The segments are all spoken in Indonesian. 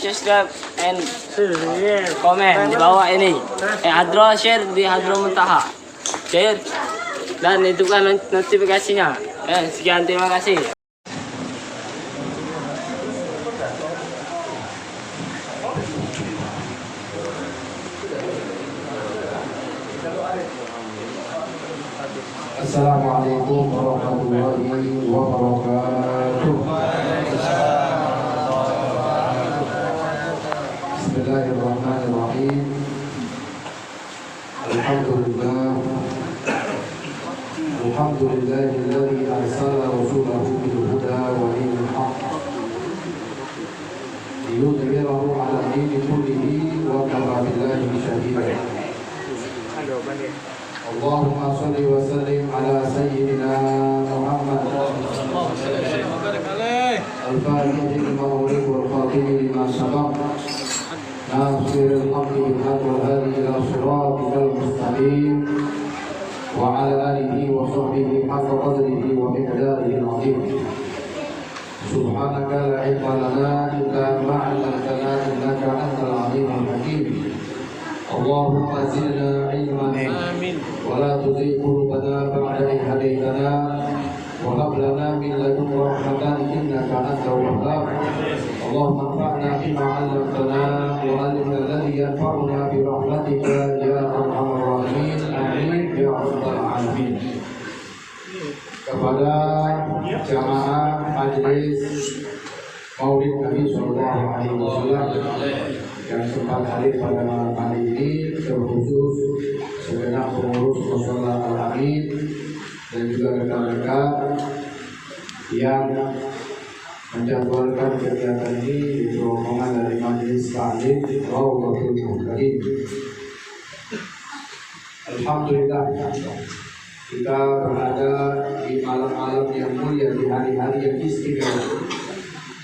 subscribe and comment di bawah ini. Hadro share di Hadro Muntaha. Share dan hidupkan notifikasinya. Sekian, terima kasih. Assalamualaikum warahmatullahi wabarakatuh. Bismillahirrahmanirrahim. Alhamdulillahilladzi arsala rasulahu bil huda wa dinil haqq liyudhhirahu 'ala dini kullihi wa kafa billahi shahida. Allahumma shalli wa sallim ala sayyidina Muhammad al-Fatih al-Mawlid wal-Khatib lima sabaq nasiril haqqi bil-haqq wal-hadi ila siratikal mustaqim wa ala alihi wa sahbihi haqqa qadrihi wa miqdarihi al-'azim. Subhanaka la ilma lana illa ma 'allamtana innaka antal 'alimul hakim. Allahumma zidna ilman wa la tuzigh qulubana ba'da idh hadaytana wa hab lana min ladunka rahmatan innaka antal wahhab. Allahumma anfa'na bima 'allamtana wa 'allimna alladhi yanfa'una bi rahmatika ya arhamar rahimin. Amin ya rabbal alamin. Kepada jamaah majelis Maulid Nabi Sallallahu Alaihi Wasallam yang sempat hadir pada malam hari ini, terkhusus segenap pengurus Mushola Al-Amin dan juga rekan-rekan yang menjadwalkan kegiatan ini di rombongan dari Majelis Taklim Rawdatul Muhtadin. Alhamdulillah, kita berada di malam-malam yang mulia, di hari-hari yang istimewa,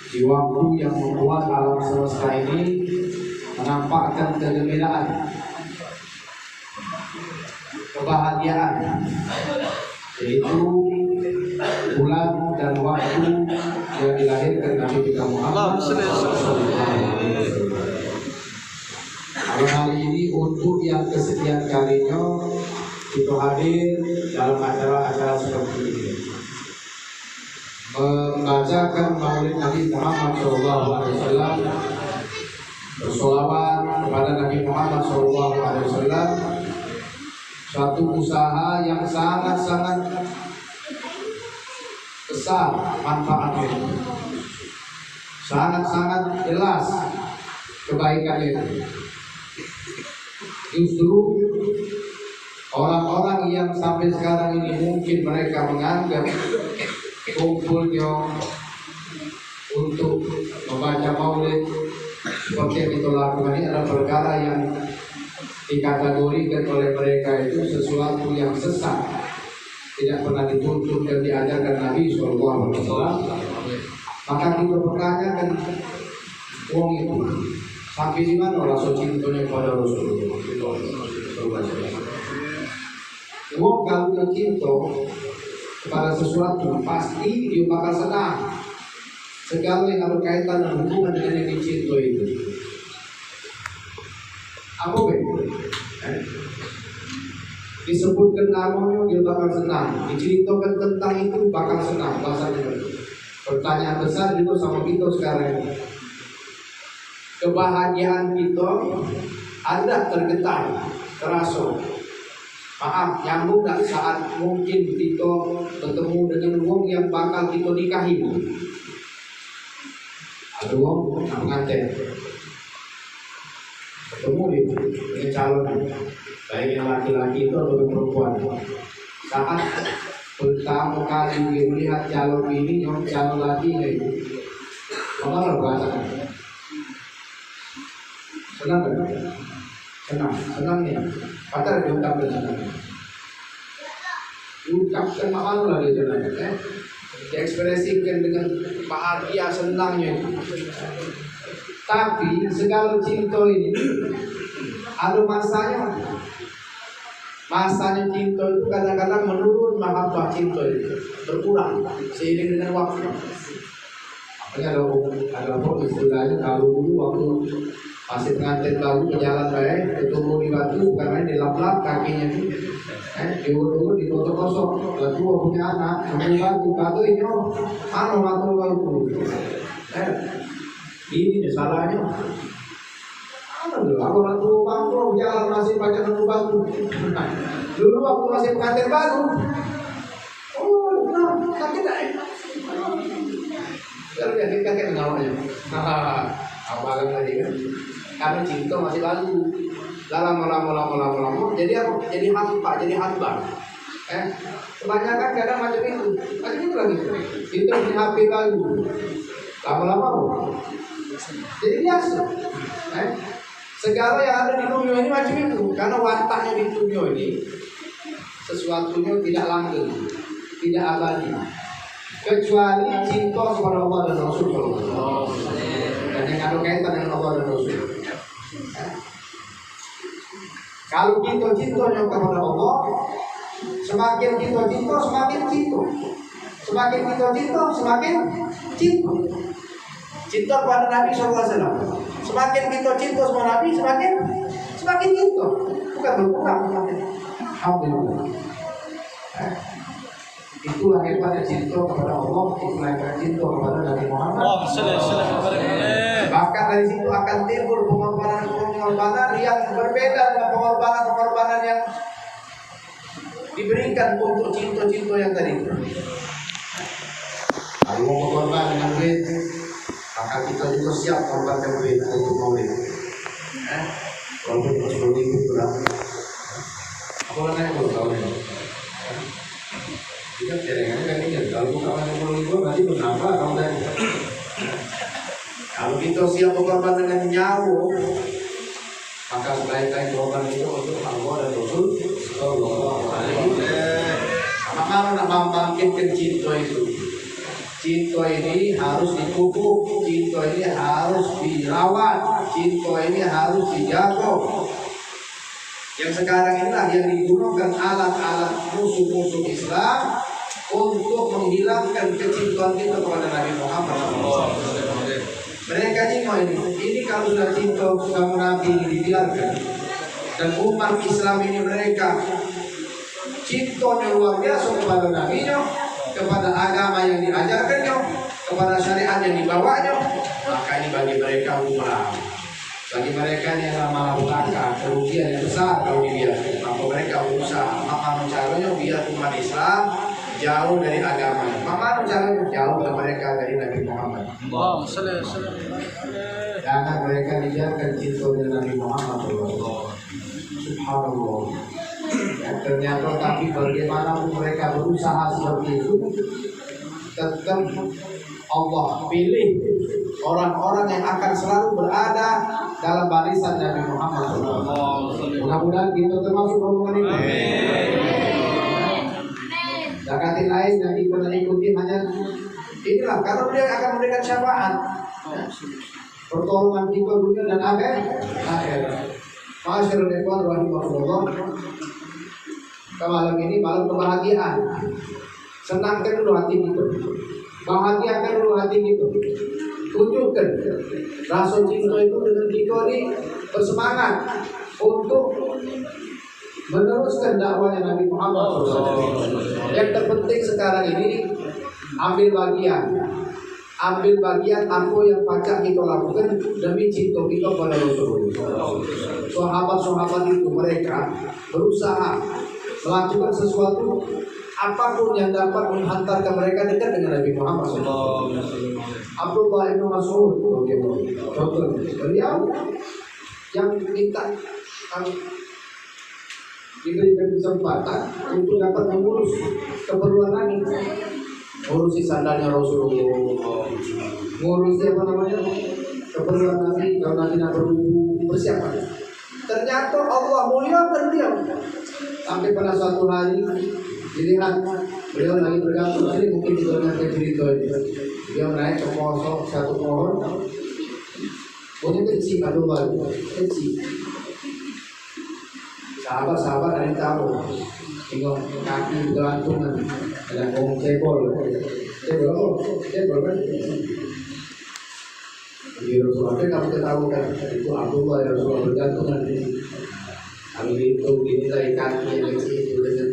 di waktu yang membuat alam semesta ini menampakkan kegembiraan, kebahagiaan, yaitu bulan dan waktu yang dilahirkan Nabi kita Muhammad SAW. Malam hari ini untuk yang kesekian kalinya kita hadir dalam acara-acara seperti ini, membacakan Maulid Nabi Muhammad SAW, bersolawat kepada Nabi Muhammad SAW, satu usaha yang sangat-sangat besar manfaatnya, sangat-sangat jelas kebaikannya. Justru orang-orang yang sampai sekarang ini mungkin mereka menganggap kumpulnya untuk membaca maulid seperti yang kita lakukan ini adalah perkara yang dikategorikan oleh mereka itu sesuatu yang sesat, tidak pernah dituntut dan diajarkan Nabi SAW. Maka kita bertanyakan, wong itu sampai di mana rasa cintanya pada Rasulullah? Wong kalau cinta kepada sesuatu pasti dia bakal senang. Segala yang berkaitan dengan hubungan dengan yang dicinta itu. Apa betul? Disebutkan namanya dia bakal senang. Diceritakan tentang itu bakal senang. Bahasanya. Pertanyaan besar itu sama kita sekarang. Kebahagiaan kita ada tergetar, terasa. Maaf, nyambung gak saat mungkin kita bertemu dengan wong yang bakal kita nikahi. Ada wong pengantin ketemu dengan calon, baik yang laki-laki itu atau perempuan. Saat pertama kali dia melihat calon ini, yang calon lakinya itu, apa bahasa? Senang kan? Senangnya. Padahal diungkapkan senang. Diungkapkan malu lah dia senang. Diekspresikan dengan bahagia senangnya. Tapi segala cinta ini ada masanya. Masanya cinta itu kadang-kadang menurun, mahabbah cinta itu berkurang seiring dengan waktu. ada pun istilahnya kalau dulu waktu masih pengantin baru ke jalan baik, ketemu di batu bukan main dilap-lap kakinya nih, diurut-urut dikosok-kosok, batu punya anak, sambil batu ini anu batu baru, ini salahnya. Aku batu bangku jalan masih pakai batu. Dulu waktu masih pengantin baru, sakit aja. Kalau jadi kakek namanya, apalagi tadi kan, kami cinta masih lalu, lama, jadi apa? Jadi hamba. Kebanyakan kadang macam itu lagi, cinta di HP lalu, lama, jadi biasa. Segala yang ada di dunia ini macam itu, karena wataknya di dunia ini sesuatunya tidak langgeng, tidak abadi. Kecuali cinta kepada Allah dan Rasul dan yang ada kaitan dengan Allah dan Rasul. Kalau kita cintanya kepada Allah, semakin kita cinta, semakin cinta. Semakin kita cinta, semakin cinta. Cinta kepada Nabi SAW. Semakin kita cinta sama Nabi, semakin cinta. Bukan berkurang. Alhamdulillah. Itulah hebatnya cinta kepada Allah, itulah hebatnya cinta kepada Nabi Muhammad. Bahkan dari situ akan timbul pengorbanan yang berbeda dengan pengorbanan yang diberikan untuk cinta-cinta yang tadi. Kalau mau mengorbankan dengan duit, maka kita juga siap mengorbankan duit untuk maulid. Walaupun 10.000 berapa? Apa namanya kalau tahu ya? Kita jaringannya kan ini, kalau bukan 10.000 berarti berapa kalau tadi? Kalau kita siap berkorban dengan nyawa, maka sebaik-baik korban itu untuk Allah dan Rasul Sallallahu Alaihi Wasallam. Maka nak membangkitkan cinta itu, cinta ini harus dipupuk, cinta ini harus dirawat, cinta ini harus dijaga. Yang sekarang inilah yang digunakan alat-alat musuh-musuh Islam untuk menghilangkan kecintaan kita kepada Nabi Muhammad. Mereka ini kalau sudah cinta sama Nabi ini dibiarkan, dan umat Islam ini mereka cintanya luar biasa kepada Nabi-Nya, kepada agama yang diajarkannya, kepada syariat yang dibawanya, maka ini bagi mereka umrah. Bagi mereka ini adalah malapetaka, kerugian yang besar kalau dibiarkan. Maka mereka berusaha, maka caranya biar umat Islam jauh dari agamanya. Maka caranya jauh dari mereka dari Nabi Muhammad. Jangan mereka dibiarkan cinta dengan Nabi Muhammad. Subhanallah. Ternyata tapi bagaimanapun mereka berusaha seperti itu, tetap Allah pilih orang-orang yang akan selalu berada dalam barisan Nabi Muhammad. Mudah-mudahan kita termasuk rombongan ini. Zakatin lain yang ikuti hanya inilah, karena dia akan memberikan syafaat, pertolongan kita dunia dan akhirat. Masyaallah ikhwan rahimahullah. Malam ini malam kebahagiaan. Senangkan dulu hati kita, bahagiakan dulu hati kita. Tunjukkan rasa cinta itu dengan kita ini bersemangat untuk meneruskan dakwahnya Nabi Muhammad SAW. Yang terpenting sekarang ini ambil bagian apa yang pacak kita lakukan demi cinta kita pada Rasulullah. Sahabat-sahabat itu mereka berusaha melakukan sesuatu apapun yang dapat menghantarkan mereka dekat dengan Nabi Muhammad SAW. Abdullah bin Mas'ud, beliau yang minta diberikan kesempatan untuk dapat mengurus keperluan Nabi, ngurusi sandalnya Rasulullah, ngurusi keperluan Nabi kalau Nabi nak berwudu, persiapan. Ternyata Allah muliakan dia sampai pada suatu hari dilihat beliau lagi bergantung, ini mungkin didengar cerita ini. Dia naik ke satu pohon, pohonnya kecil, kecil. Sahabat-sahabat ada yang tahu, tinggal kaki bergantungan, ada pohon cebol kan? Di Rasulullah kamu ketahukan itu Abdullah yang Rasulullah bergantung nanti. Kalau itu dinilai kaki yang kecil itu dengan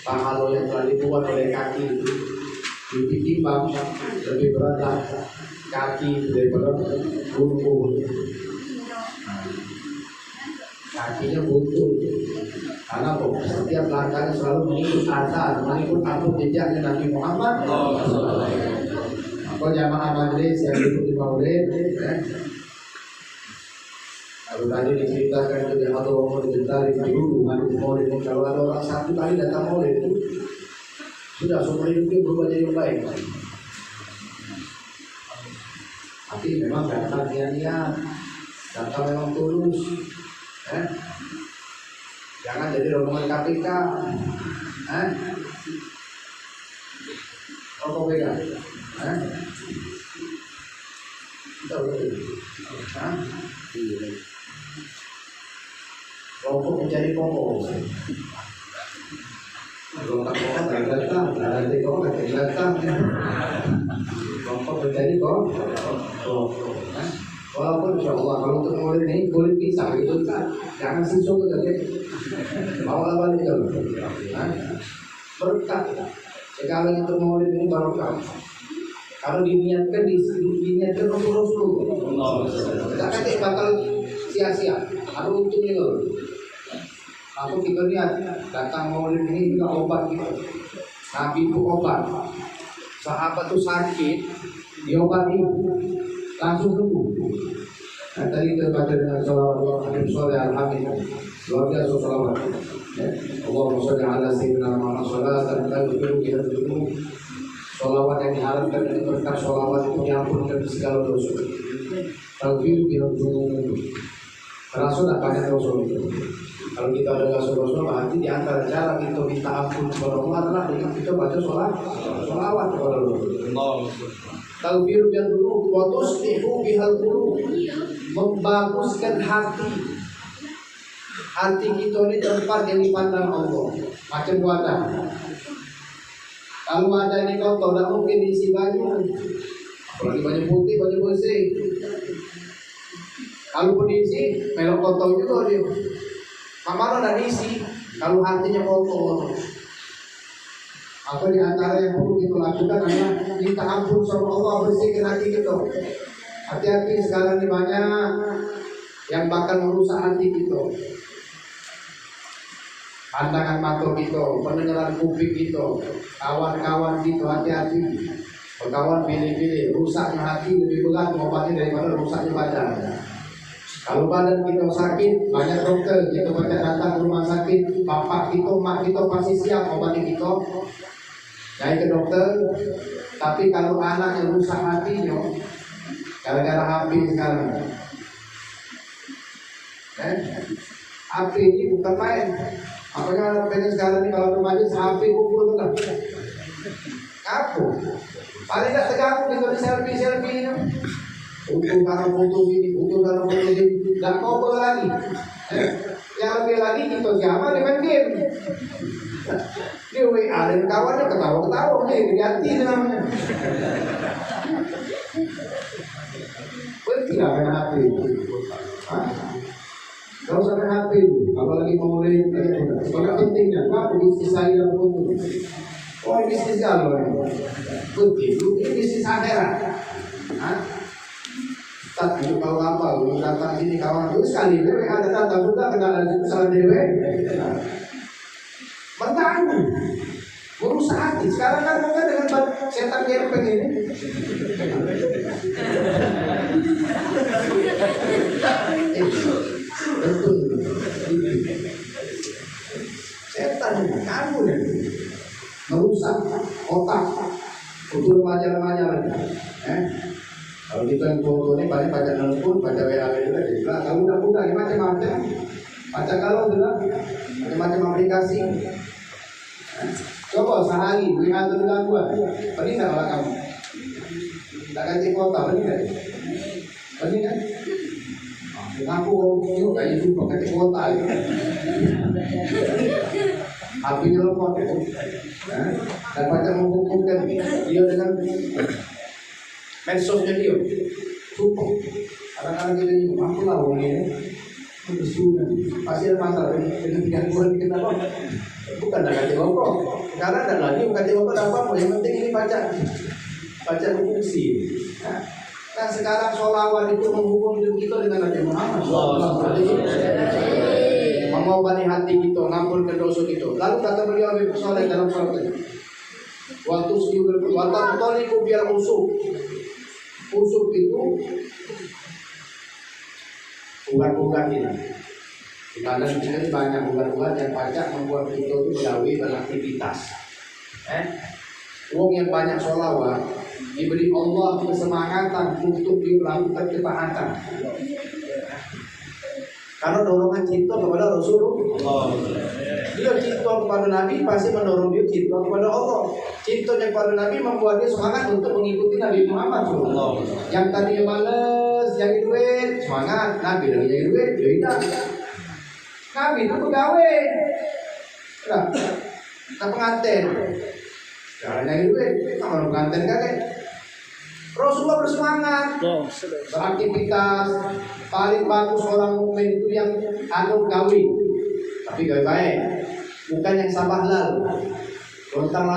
pahala yang telah dibuat oleh kaki itu ditimbang lebih berat kaki daripada gunung. Kakinya buntu karena setiap langkahnya selalu mengikut asar, mengikut apa jejaknya Nabi Muhammad. Apa jamaah majlis yang ikuti maulid, kalau tadi diceritakan itu yang atau mau diceritain dulu majlis maulid, kalau ada orang satu kali datang maulid itu sudah semua hidupnya berubah jadi yang baik. Tapi memang datang niat, datang memang tulus. Jangan jadi rombongan KPK. Apa beda? Rokok menjadi pokok. Rokok tak datang, ada kok tak datang. Rokok menjadi pokok. Walaupun insya Allah kalau untuk murid ini kulit pisang gitu kan, jangan siswa saja. Bawa balik dulu. Berkah. Sekali untuk murid ini barokah. Kalau diniatkan diniatkan Rasul. Tak kata bakal sia-sia. Harus untungnya dulu. Aku kita lihat datang murid ini juga obat gitu. Nabi itu obat. Sahabat itu sakit, diobati langsung sembuh. Nah, tadi kita baca dengan salawat Habib Soleh Al-Hamid, luar biasa salawat. Allahumma sholli ala sayyidina Muhammad sholatan taghfiru biha dzunub. Salawat yang diharapkan dari berkat salawat itu diampunkan segala dosa. Taghfiru biha dzunub. Rasul banyak Rasul itu. Kalau kita ada Rasul berarti di antara cara kita minta ampun kepada Allah adalah dengan kita baca salawat kepada Allah. Taghfiru biha dzunub wa tuslihu bihal qulub. Membaguskan hati. Hati kita ini tempat yang dipandang Allah. Macam wadah. Kalau wadah ini kotor, tidak mungkin diisi baju. Apalagi baju putih, baju bersih. Kalau pun diisi, melok kotor juga dia. Kamar ada diisi. Kalau hatinya kotor. Apa di antara yang perlu kita lakukan adalah minta ampun sama Allah, bersihkan hati kita. Hati-hati sekarang ini banyak yang bakal merusak hati kita. Pandangan mata kita, pendengaran kuping kita, kawan-kawan kita, hati-hati. Kawan pilih-pilih, rusaknya hati lebih berat obatnya daripada rusaknya badan. Kalau badan kita sakit, banyak dokter kita banyak datang ke rumah sakit. Bapak kita, mak kita pasti siap obatnya kita. Jadi ke dokter. Tapi kalau anak yang rusak hatinya, gara-gara HP sekarang. HP ini bukan main. Apakah pengen sekarang ini kalau remaja HP kumpul kan? Apa? Paling tak terganggu dengan selfie ini. Untuk karena foto ini, untuk karena foto ini, tak mau lagi. Yang lebih lagi kita siapa dengan game. Dia WA dan kawannya ketawa-ketawa nih, diganti namanya. Tidak main HP. Kalau sampai HP, apalagi mau mulai, sebagai pentingnya, apa bisnis saya yang untuk? Oh, bisnis galau ini. Penting, ini bisnis akhirat. Tapi kalau apa, lu datang sini kawan itu sekali, ada datang sudah kena ada kesalahan dewe. Mengganggu, merusak hati. Sekarang kan mungkin dengan setan gempeng ini. Betul. Setan kamu nih merusak otak untuk remaja-remaja lagi. Kalau kita yang foto ini banyak baca nelpon, baca WA juga, jadi kalau udah macam-macam. Baca kalau sudah macam-macam aplikasi. Coba sehari WA itu gangguan, pening nggak kalau kamu? Tak ganti kota, pening nggak? Pening kan? Aku yuk kayak itu pakai kuota ya. Api telepon itu, dan macam menghubungkan dia dengan medsosnya dia. Sumpah. Kadang-kadang kita ini mampu lah orang ini. Bersudah. Pasti ada masalah dengan gangguan kita apa? Bukan ada jawab. Karena ada lagi bukan jawab apa? Yang penting ini baca berfungsi. Nah sekarang sholawat itu menghubung hidup kita dengan Nabi Muhammad. Mengobati hati kita, ngampunkan dosa kita. Lalu kata beliau Habib Saleh dalam surat ini. Waktu sejauh waktu toliku biar usuk itu ubat-ubat ini. Di mana di sini banyak ubat-ubat yang banyak membuat kita itu bergawe beraktivitas. Wong yang banyak sholawat diberi Allah kesemangatan untuk melakukan ketaatan. Karena dorongan cinta kepada Rasulullah. Dia cinta kepada Nabi pasti mendorong dia cinta kepada Allah. Cintanya kepada Nabi membuat dia semangat untuk mengikuti Nabi Muhammad SAW. Yang tadinya males, nyari duit, semangat. Nabi lagi nyari duit, dia tidak. Nabi itu pegawai. Nah, pengantin. Jangan nyari duit, sama pengantin kakek. Rasulullah bersemangat beraktivitas. Paling bagus orang mukmin itu yang gawi, tapi gawe baik, bukan yang sabar lalu. Lontar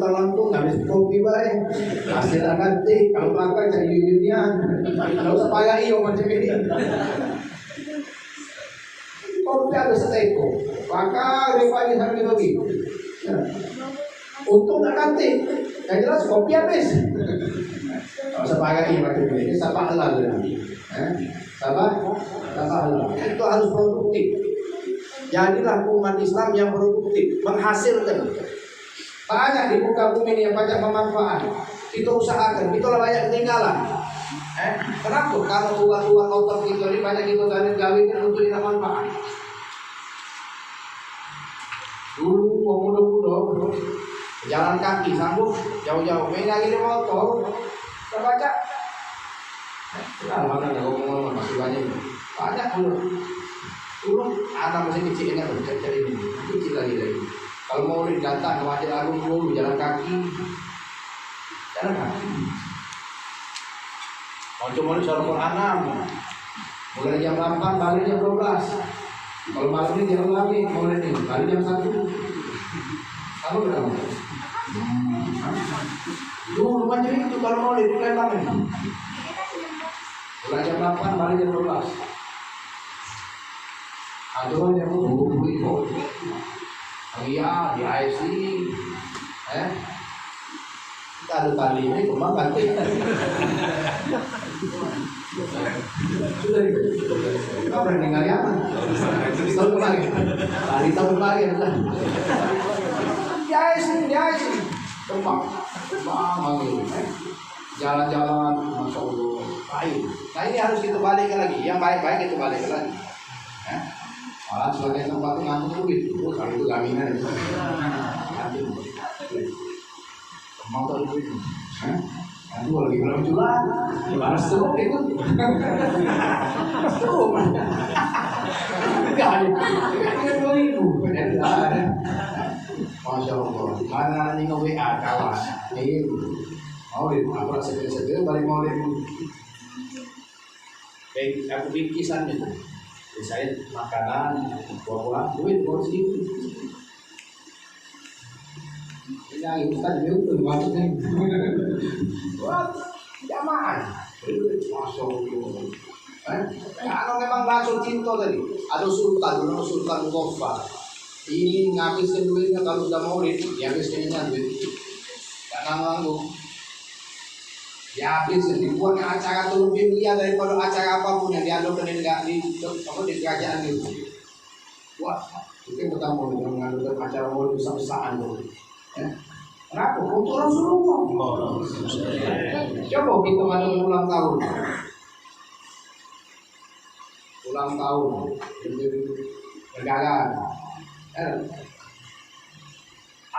lantung, habis kopi baik, hasil ganti. Kalau makan jadi dunia, kalau usah payah iyo macam ini. Kopi ada seteko, maka revali harus dibagi. Untung tak ganti, yang jelas kopi habis. Kalau usah payah iyo macam ini sabar lalu. Sabar halal. Itu harus produktif. Jadilah umat Islam yang produktif, menghasilkan. Banyak di muka bumi ini yang banyak bermanfaat. Kita usahakan, kita banyak ketinggalan. Kenapa? Kalau uang otot kita ini banyak kita gawin untuk tidak manfaat. Dulu muda-muda jalan kaki sanggup jauh-jauh. Main lagi di motor, kita baca. Alhamdulillah ngomong masih banyak dulu anak masih kecil ingat cari ini kecil lagi. Kalau mau datang ke Masjid Agung dulu jalan kaki mau cuma di Sorong 6 mulai jam 8 balik jam 12. Kalau malam ini jam lagi mulai nih balik jam 1. Kamu berapa? Dulu macam itu kalau mau di Lembang ini. Mulai jam 8, balik jam 12. Aturan yang itu. Iya, di IC. Kita ada tali ini, kembang ganti. Sudah itu. Kau berani nggak ya? Tahun lagi. Tali tahun lagi. Di IC. Kembang manggil. Jalan-jalan, masya Allah, baik. Nah ini harus kita balikan lagi. Yang baik-baik kita balikan lagi. Malah sebagai tempat ngantuk duit. Kalau itu gaminan itu. Mau tahu duit? Aduh lagi belum jualan. Gimana sih itu? Tuh, enggak ada. Masya Allah. Mana nih nge-WA kawan? Ini. Maulid, apa segera balik maulid. Baik, aku bingkisan itu. Saya makanan, buah-buahan, duit buat sedikit. Ini yang Ustaz itu maksudnya. Wah, jamaah. Masya Allah. Kalau memang langsung cinta tadi, ada sultan Mustafa. Ini ngabisin duitnya kalau udah maulid, dihabiskannya duit. Jangan nganggu. Ya habis dibuat acara itu lebih mulia daripada acara apapun yang diadakan di kerajaan itu. Wah, itu pertama dengan mengadakan acara mau besar-besaran itu. Kenapa? Untuk Rasulullah. Coba kita mengadakan ulang tahun. Negara.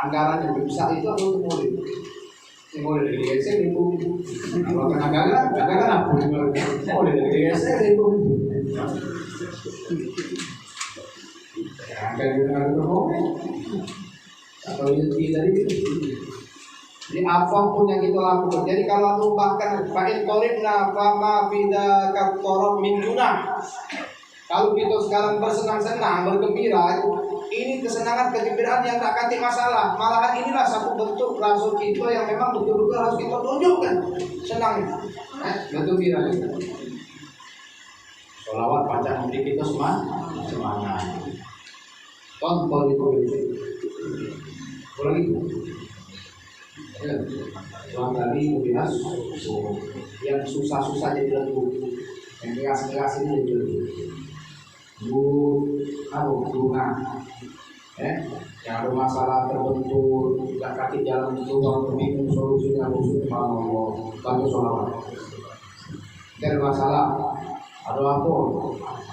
Anggaran yang besar itu untuk murid. Mulai dari GSR itu, kalau agak apa? Mulai dari GSR itu, agak gimana tuh? Atau ini tadi Jadi apapun yang kita lakukan. Jadi kalau aku bahkan fa'in toribna fama fida katorot min junah. Kalau kita sekarang bersenang-senang, bergembira, ini kesenangan, kegembiraan yang tak kanti masalah. Malahan inilah satu bentuk rasul kita yang memang betul-betul harus kita tunjukkan senangnya. Bergembira. Sholawat bacaan kita semangat. Contoh itu. Ulang itu. Tuhan tadi membahas yang susah-susah jadi lagu, yang keras-keras ini jadi lagu. Bunga, yang ada masalah terbentur, tidak kaki jalan keluar, bingung solusinya, subhanallah, bantu sholawat. Ada masalah, ada apa?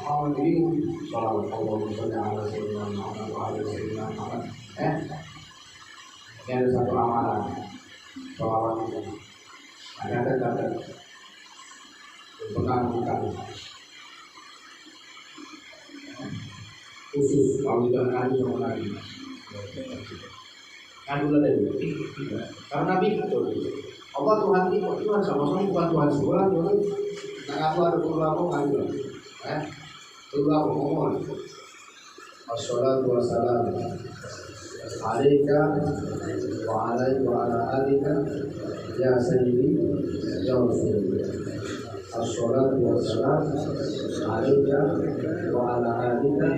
Mau bingung, sholawat Allah Subhanahu wa taala. Ini ada satu amalan. Sholawat itu ada pengaruhan khusus kalau tidak ngadu sama Nabi. Ngadu lah deh. Karena Nabi itu Allah Tuhan itu Tuhan sama-sama bukan Tuhan sekolah Tuhan. Nak ngadu ada perlu ngadu lah. Perlu ngomong. Assalatu wassalamu alaika wa ala alika ya sayyidi ya rasulullah. Assalatu wassalamu alaika wa ala alika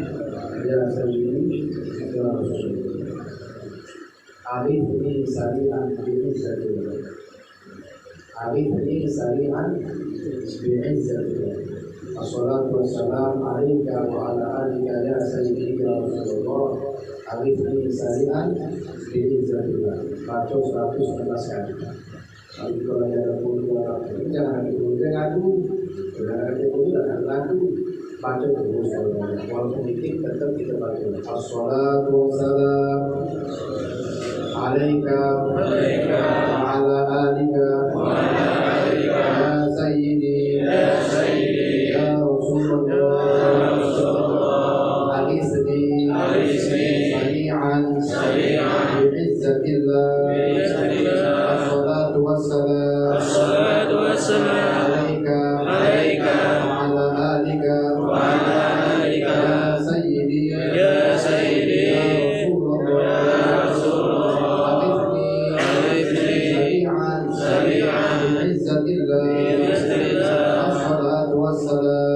ya sayyidi ya rasulullah. Arifni sari'an bi'izzatillah. Arifni sari'an bi'izzatillah. Assalatu wassalamu alaika wa ala alika ya sayyidi ya rasulullah. Arifni sari'an bi'izzatillah. Baca 111 kali. Lalu kalau ada puluhan, jangan ngadu, jangan ngadu, baca terus. Walaupun dikit tetap kita baca. Assalatu wassalamu alaika wa ala alika ya sayyidi ya rasulullah. Alisni sari'an bi'izzatillah. Assalatu wassalamu alaika wa ala alika ya sayyidi ya rasulullah. Sari'an bi'izzatillah.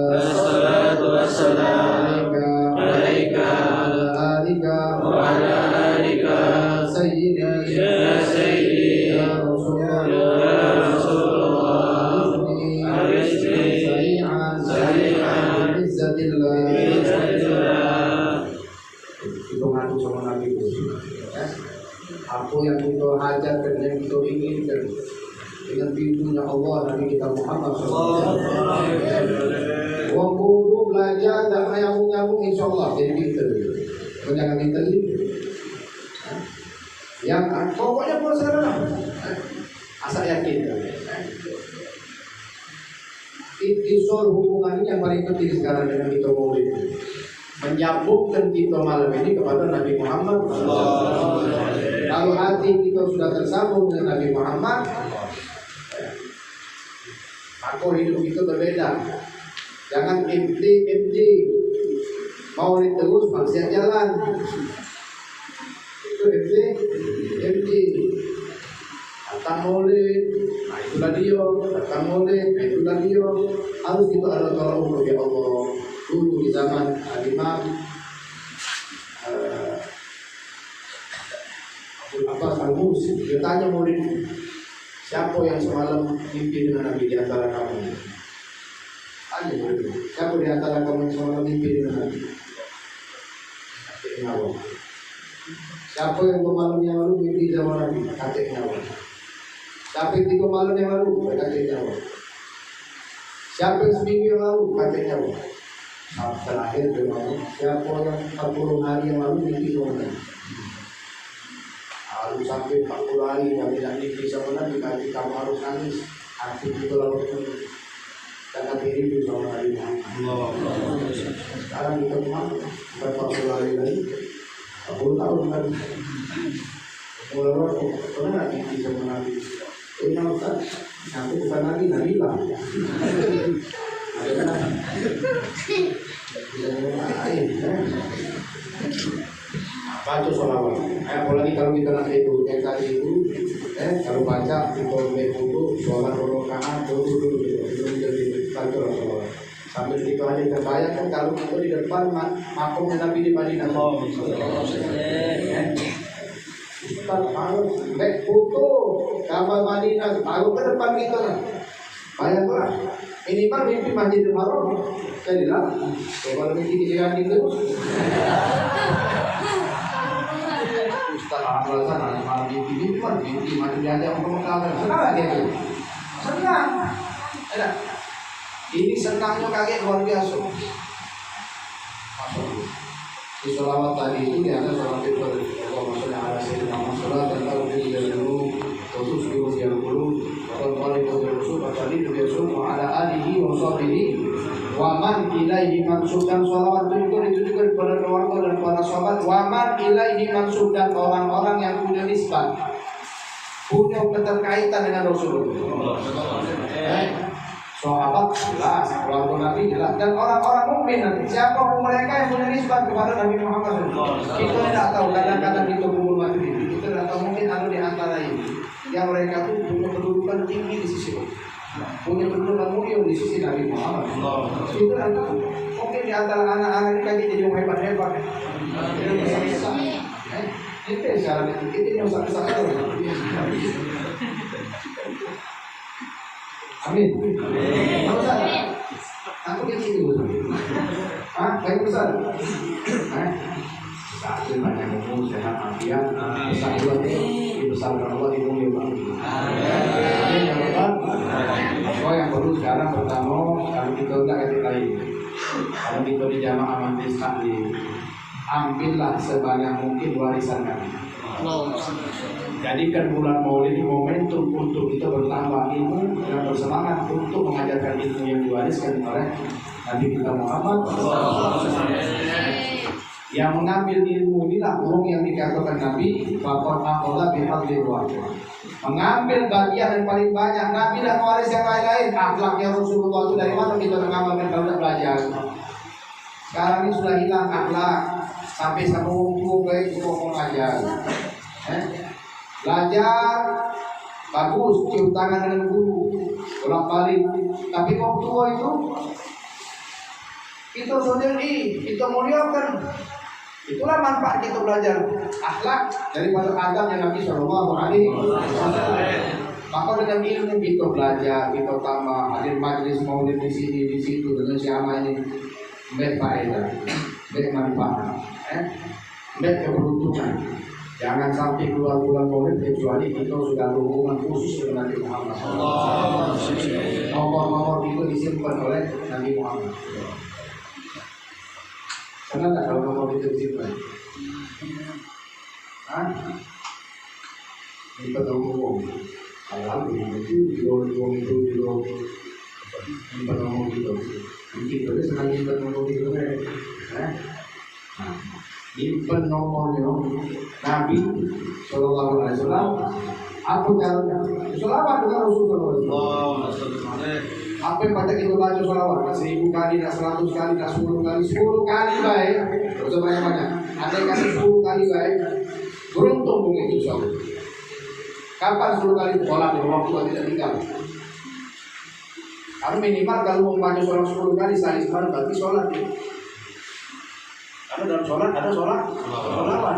Assalatu wassalamu alaika wa ala alika ya sayyidi ya rasulullah. Sari'an bi'izzatillah. Kita ngadu sama Nabi itu. Apa yang kita hajatkan, yang kita inginkan dengan pintunya Allah Nabi kita Muhammad SAW. Wong kudu belajar dan nyambung insya Allah jadi pinter. Jangan pinter ini. Yang pokoknya buat sekarang asal yakin. Itisol hubungan ini yang paling penting sekarang dengan kita murid. Menyambungkan kita malam ini kepada Nabi Muhammad. Kalau hati kita sudah tersambung dengan Nabi Muhammad, maka hidup kita berbeda. Jangan empty. Mau terus maksiat jalan. Itu empty. Datang maulid, nah itulah dia. Datang maulid, nah itulah dia. Harus kita ada tolong ya Allah. Dulu di zaman Imam Abbas Al-Mursi, dia tanya murid, siapa yang semalam mimpi dengan Nabi di antara kamu? Tanya murid, siapa di antara kamu yang semalam mimpi dengan Nabi? Kakek Nyawa. Siapa yang malam yang lalu mimpi sama Nabi? Kakek Nyawa. Siapa yang 3 malam yang lalu? Kakek Nyawa. Siapa yang seminggu yang lalu? Kakek Nyawa. Terakhir dengan siapa yang 40 hari yang lalu mimpi sama Nabi? Lalu sampai 40 hari yang tidak mimpi sama Nabi, nanti kamu harus nangis. Hati itu lalu karena rindu sama Nabi Muhammad. Sekarang kita Muhammad bukan 40 hari lagi, 40 tahun lagi. Mulai pernah nggak mimpi sama Nabi? Ini yang Ustaz, aku bukan Nabi, Nabi lah. Ada kan? Baca sholawat. Apalagi kalau kita nak itu, yang tadi itu, kalau baca kita itu sholat rokaat dulu baca sholawat. Sambil itu aja kita bayangkan kalau kita di depan makom Nabi di Madinah. Kita harus back foto gambar Madinah, taruh ke depan kita. Bayangkan, ini kan mimpi Masjidil Haram. Saya bilang, kalau mimpi jangan itu. Ustaz alasan ada mimpi mati aja untuk mengkalah. Senang lagi itu. Senang. Ada. Ini senangnya kaget luar biasa. Di sholawat tadi itu di atas sholawat itu Allah maksudnya ada sayyidina Muhammad dan kalau dia dulu khusus dia dulu kalau itu dulu tadi itu dia semua ada alihi wa sahbihi wa man ilaihi mansub dan sholawat itu juga ditujukan kepada keluarga dan para sahabat wa man ilaihi mansub dan orang-orang yang punya nisbat punya keterkaitan dengan Rasulullah. Sahabat jelas, keluarga Nabi jelas, dan orang-orang mukmin nanti siapa mereka yang punya nisbat kepada Nabi Muhammad SAW. Kita tidak tahu, kadang-kadang kita kumpul mati ini, kita tidak tahu mungkin ada di antara ini yang mereka itu punya kedudukan tinggi di sisi Allah, punya kedudukan mulia di sisi Nabi Muhammad SAW. Kita tidak tahu, mungkin di antara anak-anak ini kaki jadi hebat-hebat. Itu cara kita yang usah-usah. Amin. Kamu sadar? Aku kecil dulu. Kamu besar? Satu banyak umur sehat afiat. Besar dua besar Allah di bumi Allah. Amin. Yang kedua, yang baru sekarang pertama kalau kita udah kasih lain. Kalau kita di jamaah mantis taklim, ambillah sebanyak mungkin warisan kami. Jadikan bulan Maulid ini momentum untuk kita bertambah ilmu dan bersemangat untuk mengajarkan ilmu yang diwariskan oleh Nabi kita Muhammad. Yang mengambil ilmu inilah burung yang dikatakan Nabi Bapak Akola bihadlillah. Mengambil bagian yang paling banyak. Nabi dan waris yang lain-lain. Akhlaknya Rasulullah itu dari mana kita mengamalkan kalau belajar. Sekarang ini sudah hilang akhlak. Sampai sama umum baik untuk mengajar. Belajar bagus, cium tangan dengan guru, bolak-balik. Tapi waktu tua itu kita sendiri, kita muliakan. Itulah manfaat kita belajar akhlak daripada adab yang Nabi Shallallahu Alaihi Wasallam. Maka dengan ilmu kita belajar, kita tambah hadir majlis maulid di sini, di situ dengan siapa ini berfaedah, bermanfaat, berkeberuntungan. Jangan sampai keluar bulan Maulid kecuali kita sudah berhubungan khusus dengan Nabi Muhammad. Nomor-nomor itu disimpan oleh Nabi Muhammad. Senang tak kalau nomor itu disimpan? Kita tahu alhamdulillah itu simpan nomor itu. Kita senang simpan nomor itu simpan nomornya Nabi Sallallahu Alaihi Wasallam. Apa caranya? Selawat dengan Rasulullah. Apa yang pada kita baca selawat? 1000 kali, 100 kali, 10 kali, 10 kali baik. Terus banyak-banyak. Ada yang kasih 10 kali baik. Beruntung mungkin insya Allah. Kapan 10 kali sholat di waktu tidak tinggal? Karena minimal kalau mau baca sholat 10 kali sekali semalam berarti sholat. Karena dalam sholat ada sholawat.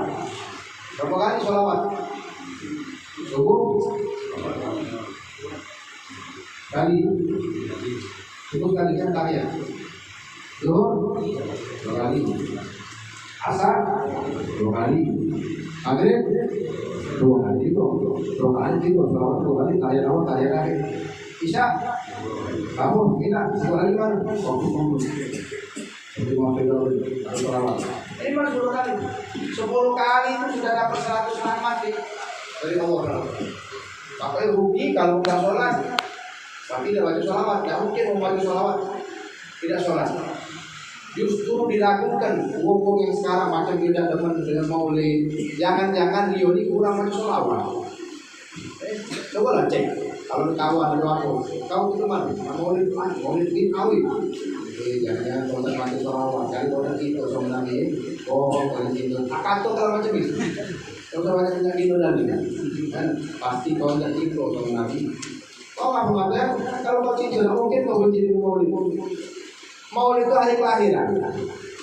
Berapa kali sholawat? Subuh kali, subuh kali kan kalian. Zuhur 2 kali, asar 2 kali, maghrib 2 kali itu, 2 kali itu, sholawat 2 kali, kalian awal kalian akhir. Isya, kamu kita 2 kali kan? Jadi mau pegang sholawat. Ini baru 10 kali. 10 kali itu sudah dapat 100 rahmat dari Allah. Pakai rugi kalau nggak sholat. Tapi tidak baca sholawat. Tidak mungkin membaca sholawat tidak sholat. Justru dilakukan wong yang sekarang macam tidak demen dengan maulid. Jangan-jangan Rio ini kurang macam selawat. Coba lah cek. Kalau tahu ada apa, kau itu mana? Maulid ini awit. Jangan-jangan kalau macam selawat. Jadi kalau kita sama Nabi, kalau itu akan tuh kalau macam itu. Kalau macam itu lagi kan pasti kau tidak cinta sama Nabi. Kau nggak mengajar kalau kau cinta mungkin kau menjadi maulid. Maulid itu hari kelahiran.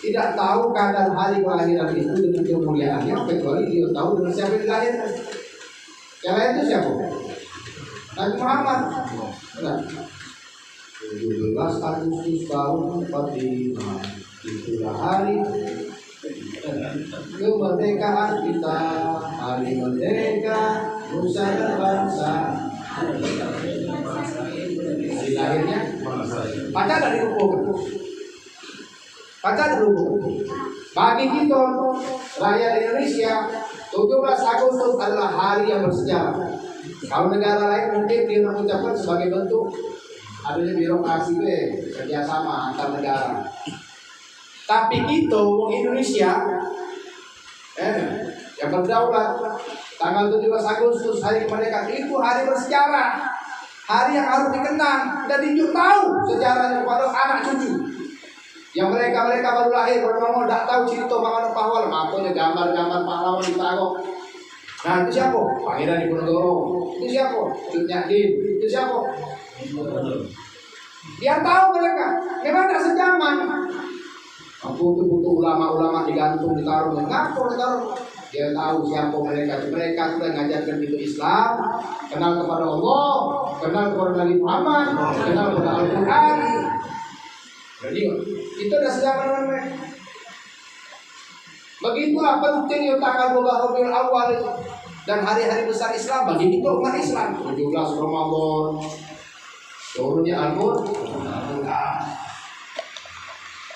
Tidak tahu kadar hari kelahiran itu dengan kemuliaannya kecuali dia tahu dengan siapa yang dilahirkan. Yang lain itu siapa? Nabi Muhammad. 17 Agustus tahun 45 itulah hari kemerdekaan kita, hari merdeka nusa dan bangsa. Lahirnya baca dari buku. Baca dari buku. Bagi kita rakyat Indonesia 17 Agustus adalah hari yang bersejarah. Kalau negara lain mungkin dia mengucapkan sebagai bentuk adanya birokrasi kerjasama antar negara. Tapi kita orang Indonesia yang berdaulat tanggal 17 Agustus hari kemerdekaan itu hari bersejarah, hari yang harus dikenang dan ditunjuk tahu sejarahnya kepada anak cucu. Yang mereka baru lahir baru tidak tahu cerita mengenai pahlawan, makanya gambar-gambar pahlawan di Tagok. Nah itu siapa? Pangeran Diponegoro. Itu siapa? Cut Nyak-Din. Itu siapa? Dia tahu mereka. Memang tidak sejaman. Butuh ulama-ulama digantung ditaruh. Ngapain ditaruh? Dia tahu siapa mereka. Mereka sudah mengajarkan itu Islam, kenal kepada Allah, kenal kepada Nabi Muhammad, kenal kepada Al-Quran. Jadi itu sudah sejaman dengan mereka. Begitulah pentingnya tanggal 12 Rabiul Awal itu dan hari-hari besar Islam bagi kita umat Islam. 17 Ramadan, turunnya Al-Quran,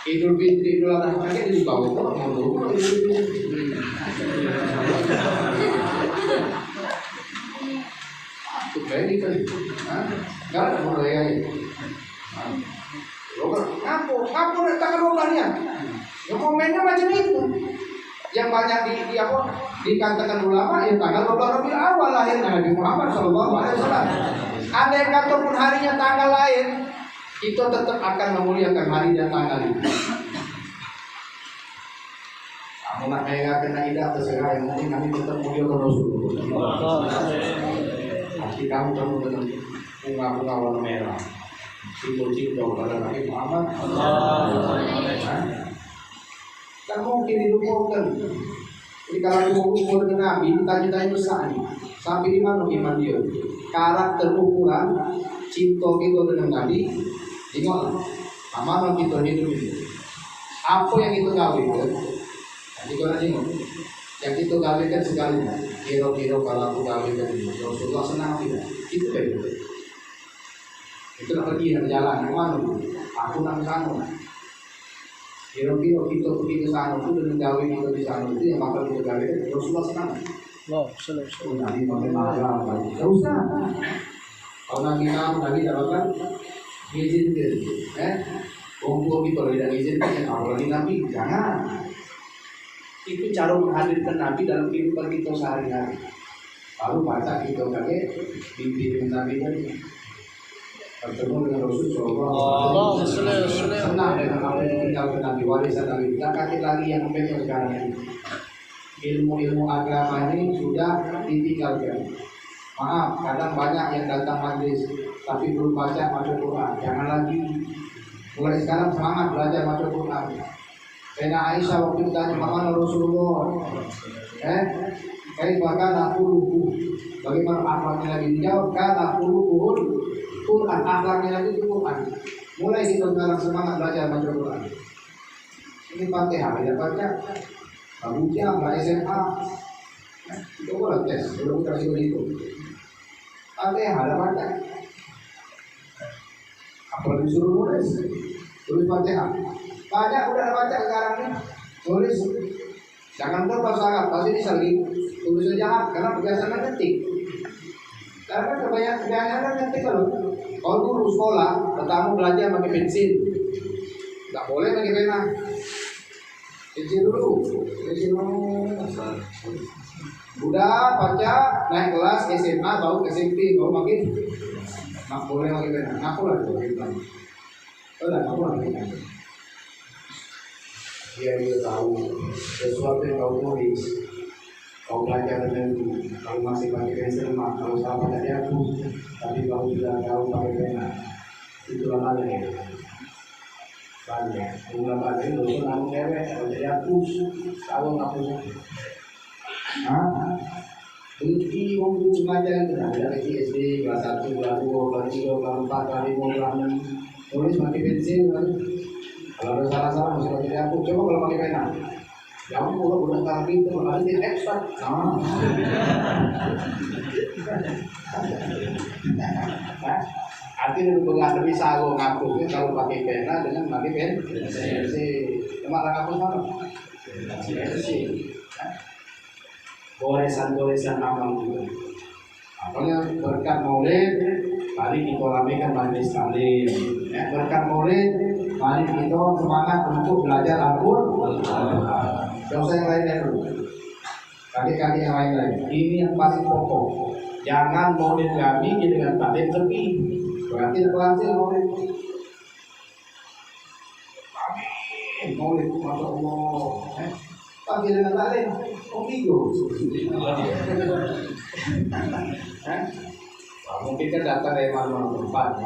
Idul Fitri, Idul Adha, mereka di bawah itu. Itu ini kan, nggak ada mulai. Ngapu tanggal 12 ya? Ya momennya macam itu. Yang banyak dikatakan ulama yang tanggal 12 Rabiul Awal lahirnya Nabi Muhammad SAW. Andai kata pun harinya tanggal lain, itu tetap akan memuliakan hari dan tanggal itu. Kamu nak kayak kena idah terserah, yang penting kami tetap muliakan Rasulullah. Pasti kamu tetap bunga-bunga warna merah, simbol-simbol pada Nabi Muhammad. Kan mungkin dilupakan. Jadi kalau umur dengan Nabi, ditanya-tanya Sa'di, sampai di mana iman dia? Karakter ukuran cinta kita dengan Nabi, tengok amanah kita hidup ini. Apa yang kita gawe kan? Nanti kau tengok, yang kita gawe kan sekali. Kira-kira kalau aku gawe kan Rasulullah senang tidak? Itu kan? Itu nak pergi nak jalan, kemana? Aku nak sana. Kira-kira kita pergi ke sana itu dengan gawe kita di sana itu yang bakal kita gawe Rasulullah senang. Selalu. Nabi pakai marah, terus kalau Nabi dapatkan izin dia, orang tua kita tidak izinkan, apalagi Nabi jangan. Itu cara menghadirkan Nabi dalam kehidupan kita sehari-hari. Lalu baca kita pakai mimpi dengan Nabi tadi. Bertemu dengan Rasulullah. Senang dengan apa yang ditinggalkan Nabi, warisan Nabi. Kita kaki lagi yang mempegang sekarang ini. Ilmu-ilmu agama ini sudah ditinggalkan. Maaf, kadang banyak yang datang majlis tapi belum baca Quran. Jangan lagi. Mulai sekarang semangat belajar baca Quran. Karena Aisyah waktu ditanya mana Rasulullah, kayak bahkan aku lupa bagaimana akhlaknya Nabi, dijawab kan aku lupa Quran, akhlaknya Nabi itu Quran. Mulai kita sekarang semangat belajar baca Quran. Ini Fatihah tidak baca. Kamu jangan SMA, itu boleh tes, belum kasih begitu. Ada baca, apalagi disuruh nulis, tulis Fatihah. Banyak udah baca sekarang ini, tulis. Jangan pun bahasa Arab, pasti bisa lagi tulis aja, karena kebiasaan ngetik. Karena kebanyakan ngetik kalau dulu sekolah, pertama belajar pakai pensil. Nggak boleh pakai pena. Izin dulu. Udah baca naik kelas SMA baru SMP baru makin nggak boleh pakai pena. Ngaku lah itu kita. Udah ngaku lah kita. Dia tahu sesuatu yang kau tulis, kau belajar dengan kau masih pakai pensil mak, kau sama dari aku, tapi kau tidak tahu pakai pena. Itulah halnya. Banyak, ulah balik lu nang cewek, kalau jadi hapus, tahu hapus. Ini wong itu ngajar kan, dari SD kelas 1, kelas 2, kelas 3, kelas 4, kelas 5, kelas 6, tulis pakai pensil kan. Kalau ada salah-salah masih pakai hapus, coba kalau pakai pena. Jangan udah tahu itu, malah dia ekstrak. Artinya bukan bisa lo ngaku kalau pakai pena dengan pakai pensil. Cuma ngaku sama. Pensil. Goresan-goresan amal juga. Apalagi berkat Maulid, mari kita ramaikan majelis taklim. Berkat Maulid, mari kita semangat untuk belajar Al-Qur'an. Yang saya lainnya dulu. Kaki-kaki yang lain. Ini yang paling pokok. Jangan Maulid kami dengan taklim sepi. Berarti kelasnya Maulid. Maulid, Masya Allah. Tapi dengan taklim, mungkin kan datang dari mana-mana tempat,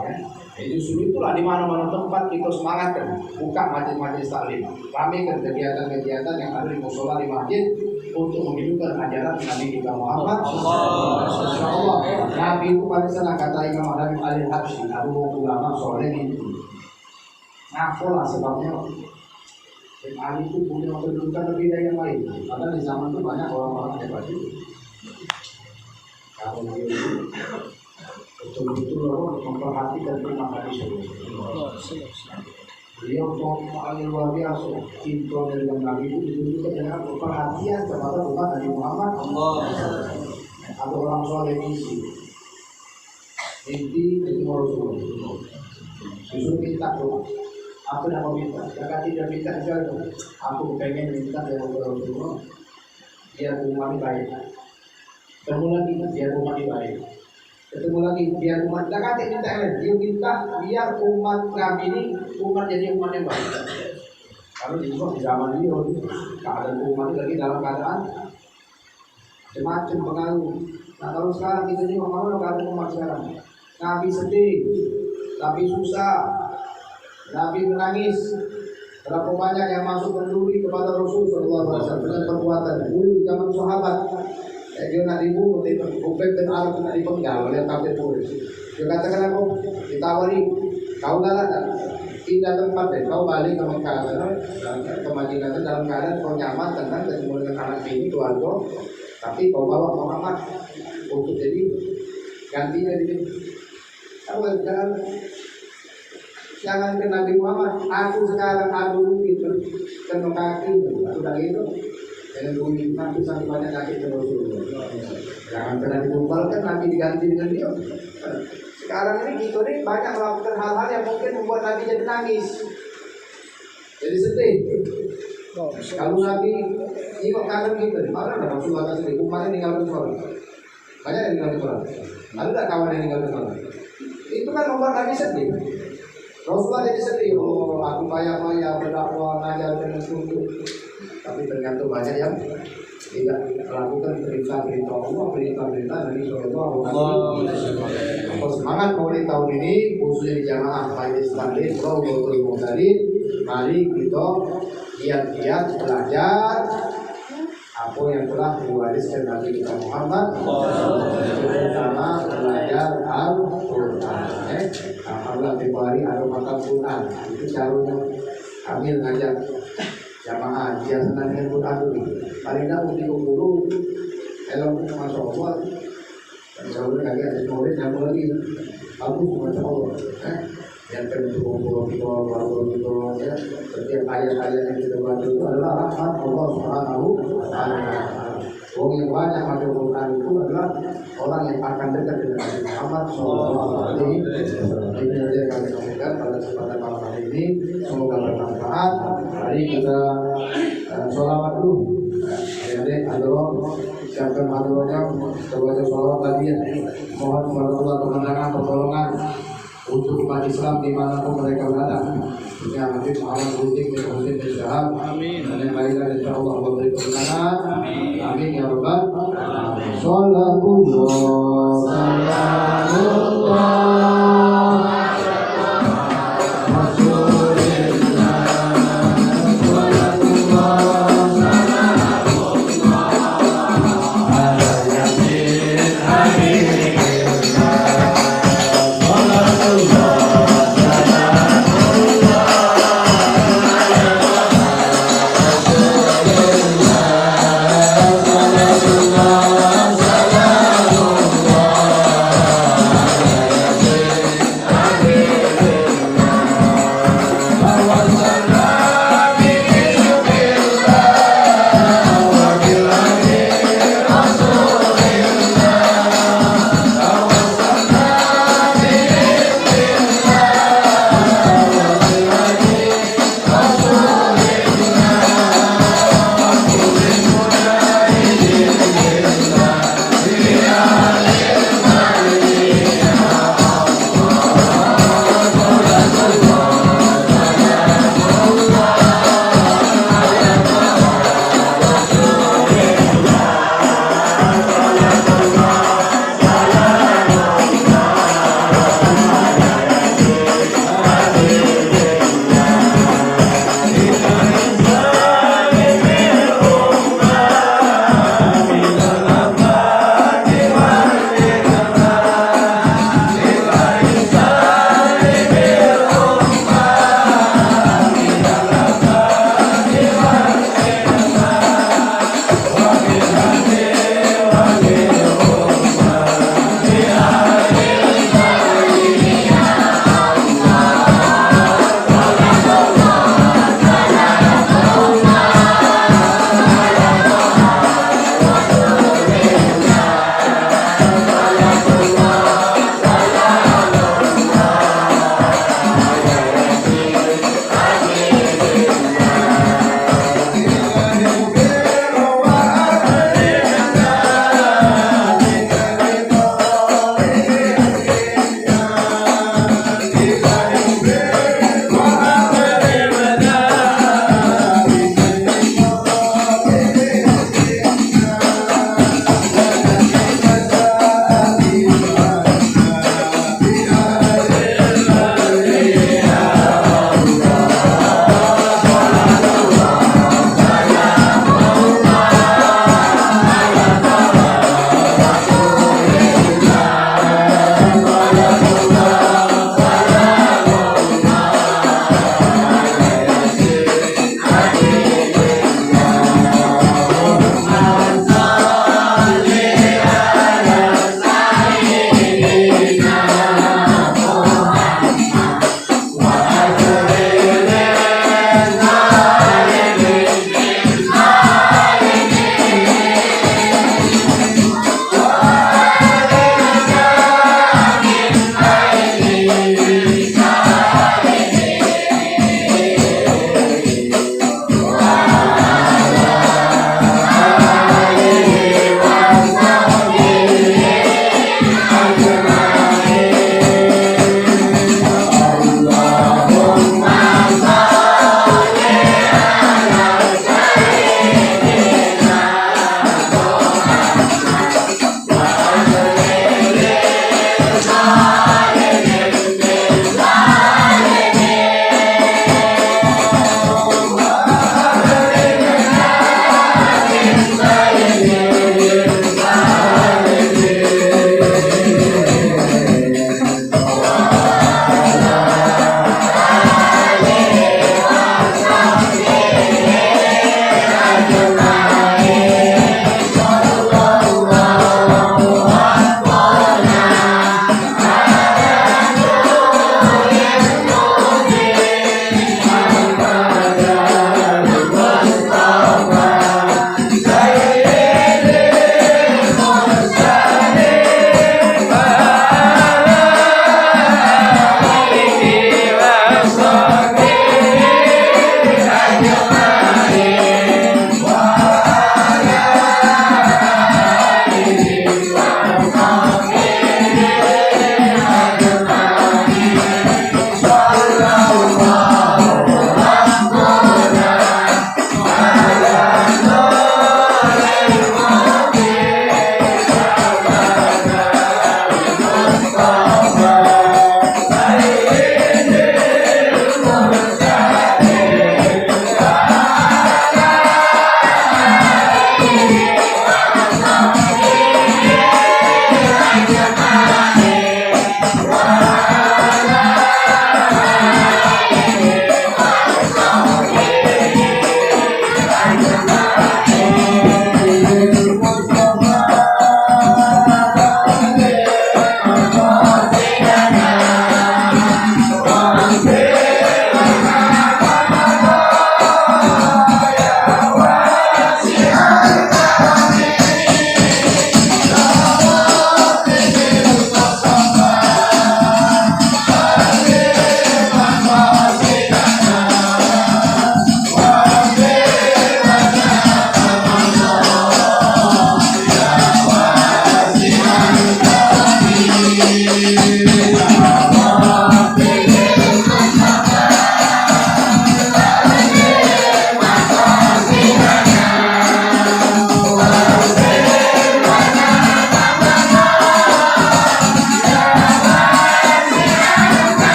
justru itulah di mana-mana tempat kita semangatkan, buka majelis taklim, ramaikan kegiatan-kegiatan yang ada di musola di masjid untuk menghidupkan ajaran Nabi kita Muhammad. Insyaallah, Nabi itu pada sana kata Imam Adam Al-Habsyi, ulama soleh itu. Ngapalah sebabnya? Ali itu punya kedudukan lebih dari yang lain. Karena di zaman itu banyak orang-orang hebat itu. Kalau dia itu betul-betul memperhatikan terima kasih. Beliau paling luar biasa. Cinta dengan Nabi itu ditunjukkan dengan perhatian kepada umat Nabi Muhammad. Ada orang soleh misi. Inti itu Rasulullah. Disuruh minta doa. Aku nak meminta, jika tidak minta juga, aku pengen minta dari Rasulullah biar umat baik. Ketemu lagi biar umat baik. Ketemu lagi biar umat. Jika tidak minta dia minta biar umat kami ini umat jadi umat yang baik. Kalau di zaman dia keadaan umat lagi dalam keadaan macam-macam pengaruh. Nah kalau sekarang kita ini mau keadaan umat sekarang, Nabi sedih, Nabi susah. Nabi menangis. Berapa banyak yang masuk peduli kepada Rasul Sallallahu Alaihi Wasallam dengan perbuatan dulu zaman sahabat. Dia nak dibunuh, Ubay bin Arab nak dipenggal oleh kafir Quraisy. Dia katakan aku ditawari, kau galak tak? Tidak tempat deh, kau balik ke Mekah, ke Madinah dalam keadaan kau nyaman tentang ketemu dengan anak ini keluarga, tapi kau bawa Muhammad untuk jadi gantinya di sini. Jangan ke Nabi Muhammad, aku sekarang adu gitu, kena kaki, sudah gitu, dengan bunyi Nabi sampai banyak kaki ke Rasulullah. Jangan kena dikumpulkan, Nabi diganti dengan dia. Sekarang ini kita nih banyak melakukan hal-hal yang mungkin membuat Nabi jadi nangis, jadi sedih. Kalau Nabi ini kok kangen gitu, mana ada Rasulullah sedih, umatnya ninggalkan sholat, banyak yang ninggalkan sholat, ada tak kawan yang ninggalkan sholat? Itu kan membuat Nabi sedih. Rasulullah jadi sedih, aku payah-payah berdakwah, ngajar dengan sungguh. Tapi ternyata banyak yang tidak melakukan perintah-perintah Allah, perintah-perintah Nabi Sallallahu Alaihi Wasallam. Semangat Maulid tahun ini, khususnya di jamaah Majelis Taklim Rawdatul Muhtadin, mari kita giat-giat belajar apa yang telah diwariskan Nabi kita Muhammad, terutama belajar Al-Quran. Alhamdulillah Februari ada makan Quran. Itu caranya kami ngajak jamaah dia senang dengan Quran dulu. Paling tidak untuk dulu, kalau Masya Allah, dan kalau lagi ada Maulid yang lagi bagus Masya Allah. Yang kedua kita baru kita ya setiap ayat-ayat yang kita baca itu adalah rahmat Allah Subhanahu wa Ta'ala. Orang yang banyak baca Quran itu adalah orang yang akan dekat dengan Nabi Muhammad SAW. Ini saja yang kami sampaikan pada kesempatan malam hari ini. Semoga bermanfaat. Mari kita sholawat dulu. Adik-adik, hadroh, siapkan hadrohnya, sebagai sholawat tadi ya. Mohon kepada Allah kemenangan, pertolongan untuk umat Islam dimanapun mereka berada. Ya, Habib Muhammad Butik bin Husain bin Syahab. Amin. Dan yang lainnya insya Allah memberi kemenangan. Amin ya Rabbal alamin. Sholatullah